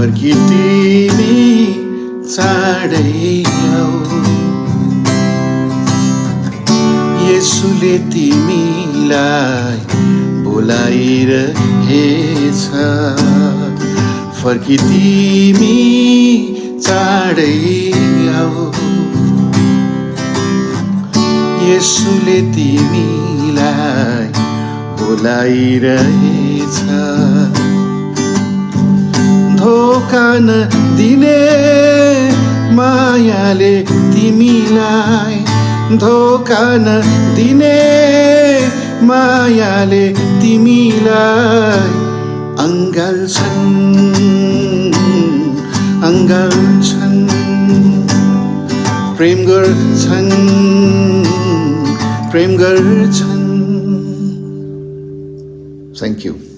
फर्की तिमी चाँडै आऊ। येशूले तिमीलाई बोलाइरहेछ, फर्की तिमी चाँडै आऊ। येशूले तिमीलाई बोलाइरहेछ। धोका नदिने मायाले तिमीलाई, धोका नदिने मायाले तिमीलाई अँगाल्छन्, अँगाल्छन्, प्रेम गर्छन्, प्रेम गर्छन्। Thank you.